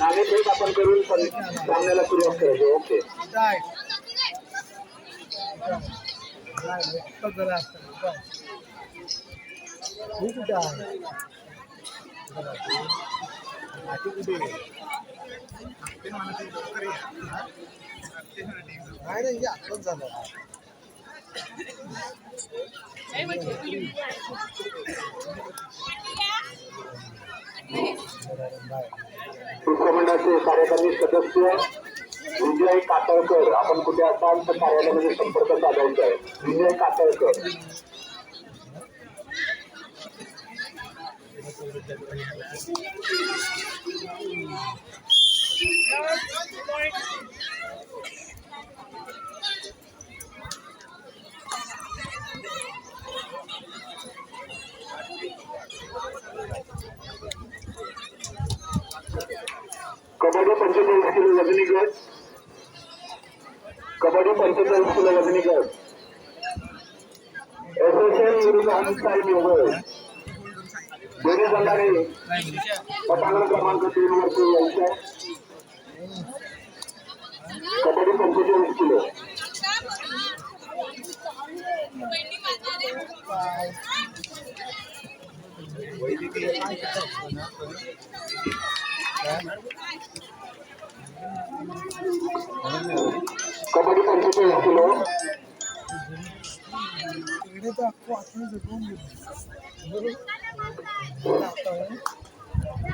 नाणेफेक आपण करून सामन्याला सुरुवात करायची. ओके नाही आताच झालं. शिष्टमंडळाचे कार्यकारी सदस्य विजय कातळकर, आपण कुठे असाल तर कार्यालयामध्ये संपर्क साधायचा आहे. विजय कातळकर. कबड्डी 45 किलो वजनी गट, कबड्डी 45 किलो वजनी गट, एसएसएल विरुद्ध हनुसाई निवड. दोन्ही संघाने पटांगण क्रमांक 3 वरती यायचे. Kabaddi 45 kilo. Kabaddi 45 kilo.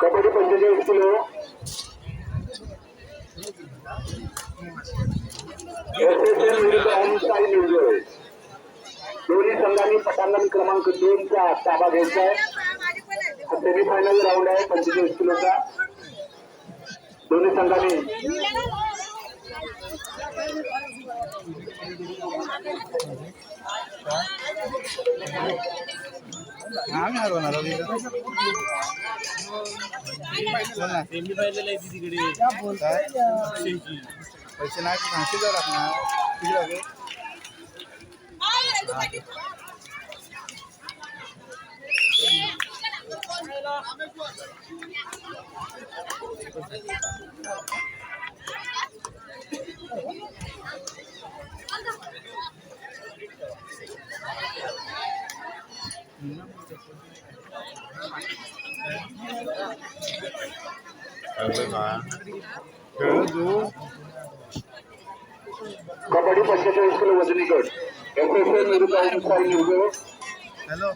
Kabaddi 45 kilo. SSL विरुद्ध हनुसाई निवड. दोन्ही संघांनी पटांगण क्रमांक 2 चा ताबा घ्यायचा आहे. हा सेमीफायनल राऊंड आहे 45 किलोचा. दोन्ही संघांनी पैसे नाही सांगते जरा कबड्डी 45 किलो वजनी गट, एसएसएल विरुद्ध हनुसाई निवड. हॅलो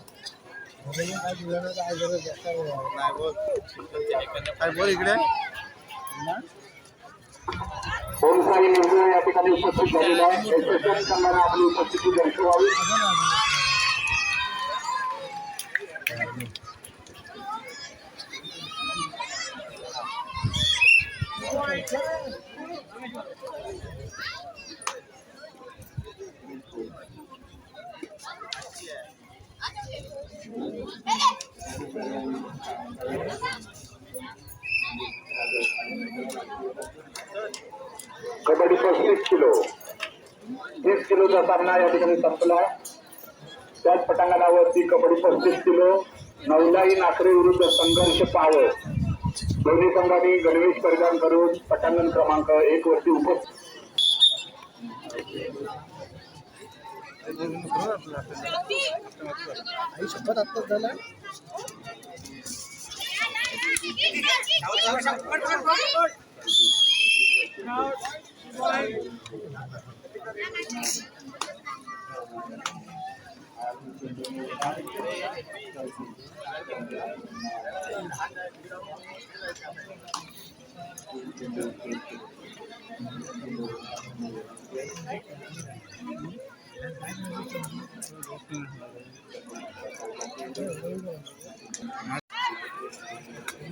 काय बोल इकडे. हनुसाई निवड या ठिकाणी उपस्थित झालेला आहे. एसएसएल संघाने आपली उपस्थिती दर्शवावी. कबड्डी 35 किलो. 30 किलोचा सामना या ठिकाणी संपला. त्याच पटांगणावरती कबड्डी 35 किलो नवलाई नाकरे विरुद्ध संघर्ष पावर. दोन्ही संघांनी गणवेश परिधान करून पटांगण क्रमांक 1 वरती उपस्थित. शपथ आत्ताच झाला.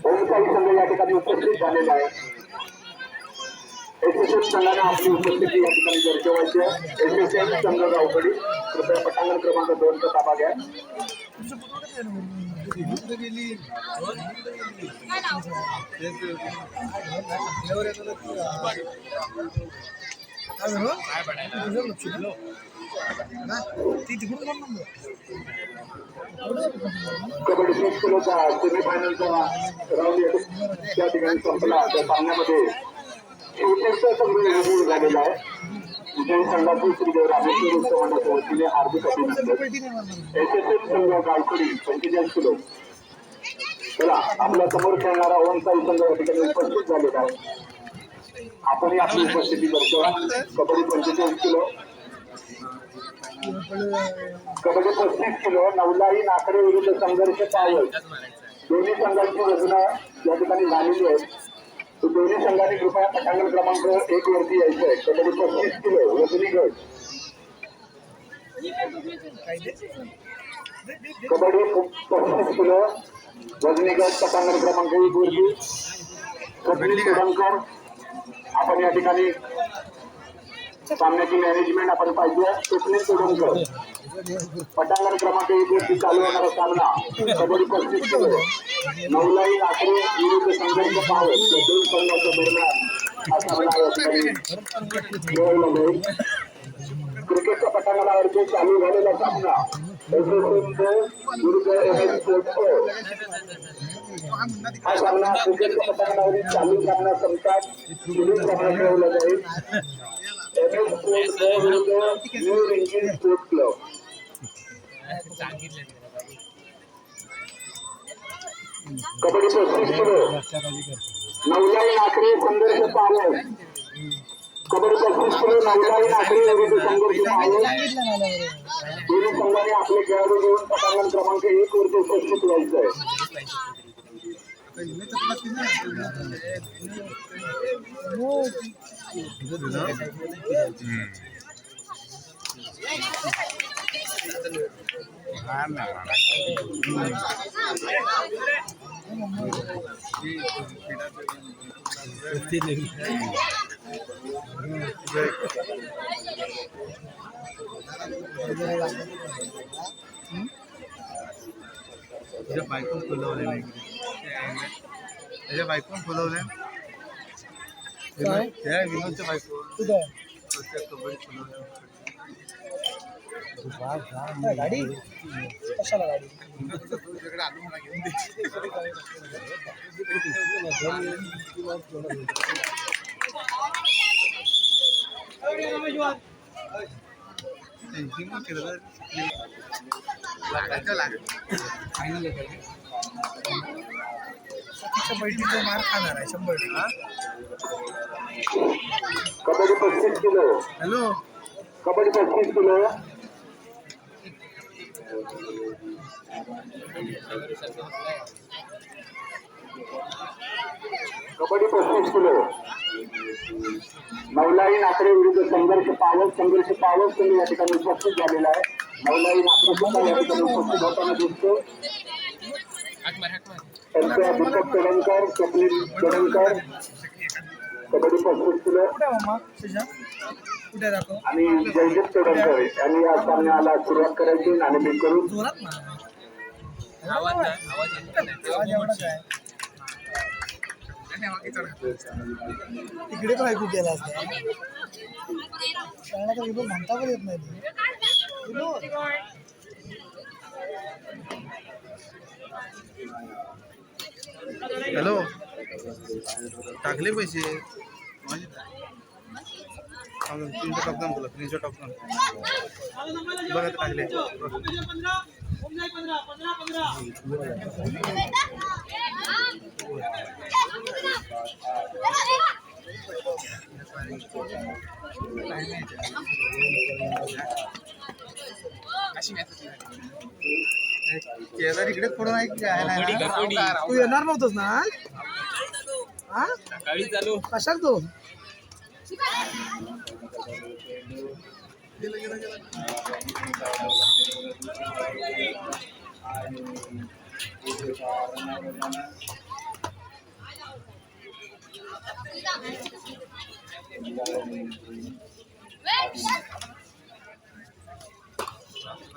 ओमशाही संघ या ठिकाणी उपस्थित झालेला आहे. एसएसएल संघाने आपली उपस्थिती या ठिकाणी दर्शवायची आहे. एसएसएल संघ गावकडी कृपया पटांगण क्रमांक 2 चा ताबा घ्या. कबड्डी 6 किलोचा सेमीफायनलचा राऊंड त्या ठिकाणी संपला. त्या सामन्यामध्ये शेवटचा संघ विजयी झालेला आहे. विजयी संघाचे श्री रामेश्वर उत्सव मंडळाच्या वतीने हार्दिक अभिनंदन. एसएसएफ संघ गावखडी 45 किलो. चला, आपल्या समोर खेळणारा ओमसाई संघ या ठिकाणी उपस्थित झालेला आहे. आपणही आपली उपस्थिती करतो. Kabaddi 45 kilo, kabaddi 35 kilo. नवलाई नाकडे विरुद्ध संघर्ष पावल. दोन्ही संघांची वजन या ठिकाणी झालेली आहेत. दोन्ही संघांनी कृपया पटांगण क्रमांक 1 वरती यायचं आहे. कबड्डी 35 किलो वजनी गट. कबड्डी 35 किलो वजनी गट पटांगण क्रमांक 1 वरती स्वप्नील तोडणकर. आपण या ठिकाणी सामन्याची मॅनेजमेंट आपण पाहिजे. स्वप्नील तोडणकर. पटांगण क्रमांक 1 वरती चालू होणारा सामना कबड्डी 35 किलो. नवलाई नाकडे विरुद्ध संघर्ष पावल. दोन संघाच्या दरम्यान हा सामना खेळवला जाईल. क्रिकेटच्या पटांगणावरती चालू झालेला सामना विरुद्ध MS स्पोर्ट्स. हा सामना क्रिकेटच्या पटांगणावरील चालू सामना संपतात पुढील सामना खेळवला जाईल. MS स्पोर्ट्स विरुद्ध न्यू रिंकिंग स्पोर्ट्स क्लब. कबड्डी 35 किलो. नवलाई नाकडे संघर्ष पावल. कबड्डी 35 किलो. नवलाई नाकडे विरुद्ध संघर्ष पावल. दोन्ही संघाने आपले खेळाडू घेऊन पटांगण क्रमांक 1 वरती उपस्थित व्हायचं आहे. त्याच्या बायकोन फुलवले नाही. त्याच्या बायकोन फुलवले. त्या विनोदच्या बायको कबड्डी फुलवले. गाडी कशाला गाडी आलू मला घेऊन बैठीचा मार खाणार आहे 100. Kabaddi 35 kilo. Hello. Kabaddi 35 kilo. Kabaddi 35 kilo. नवलाई नाकडे विरुद्ध संघर्ष पावल. संघर्ष पावल संघ या ठिकाणी उपस्थित झालेला आहे. नवलाई नाकडे सुद्धा या ठिकाणी उपस्थित होताना दिसतो. त्यांच्या दीपक तोडणकर, स्वप्नील तोडणकर. कबड्डी 35 किलो आणि जयदीप तोडणकर यांनी या सामन्याला सुरुवात करायची. नाणेफेक करून तिकडे पण ऐकू गेला असता. शाळेला तर विनोद म्हणता पण येत नाही. हॅलो. टाकले पैसे. तीनशे टॉपकान तुला 300 टॉपकान बघा टाकले. केदार इकडेच पडून आहे की आहे. तू येणार नव्हतोस ना आज? हा चालू कशात तू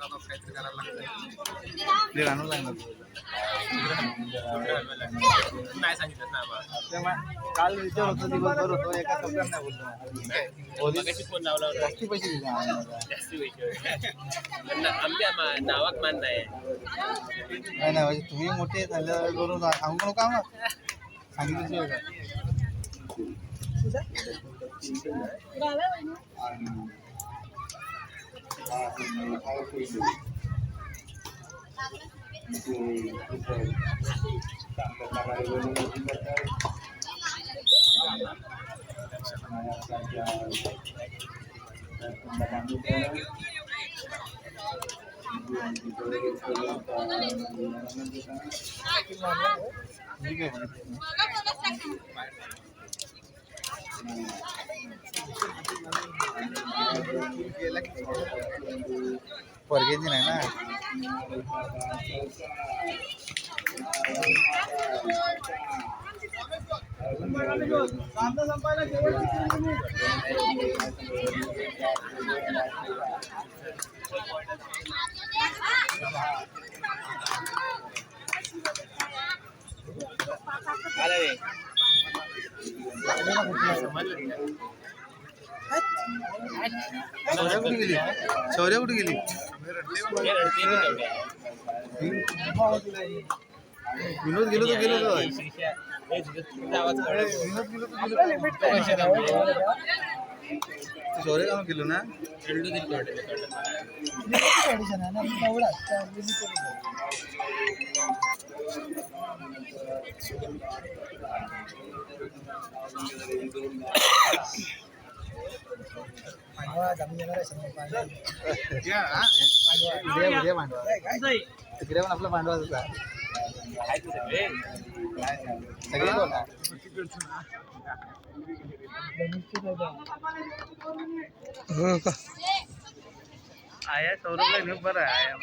काहीतरी करायला लागतं. ते राहणार लागणार नाही सांगितलं ना आम्हाला. काल विचार होतो दिवसभर होतो एका शब्दात नाही बोलतो. फोन लावला जास्ती पैसे दिले जास्ती पैसे आमच्या नावात मान नाही. नाही नाही तुम्ही मोठे झाल्यावर करून सांगू नका मग सांगितलं का. परगेची नाही ना. शौर्य कुठे गेली. शौर्य कुठे गेली. विनोद गेलो तर गेलो तर शौर्य काम गेलो ना. तिकडे पण आपला पांडवा होता सगळे आया सौरभला घेऊन बरं आहे.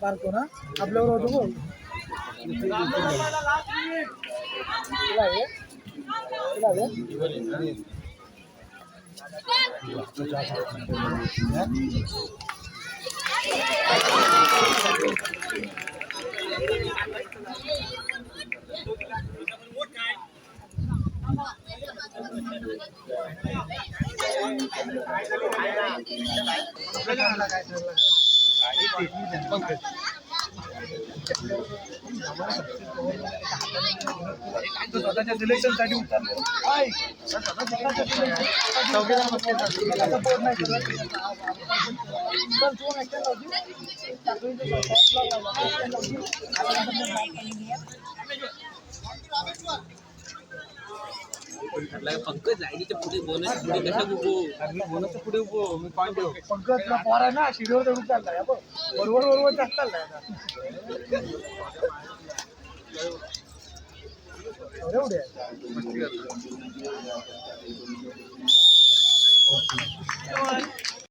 बारको ना आपल्यावर होतो बोल. स्वतःच्या सिलेक्शन साठी उतरले. पंकज लाईनीच्या पुढे बोनस पुढे कशा बोनसच्या पुढे उभो मी पॉईंट देऊ. पंकजला पोर आहे ना शिडीवर चढून चाललाय बरोबर बरोबर जास्त चाललाय एवढे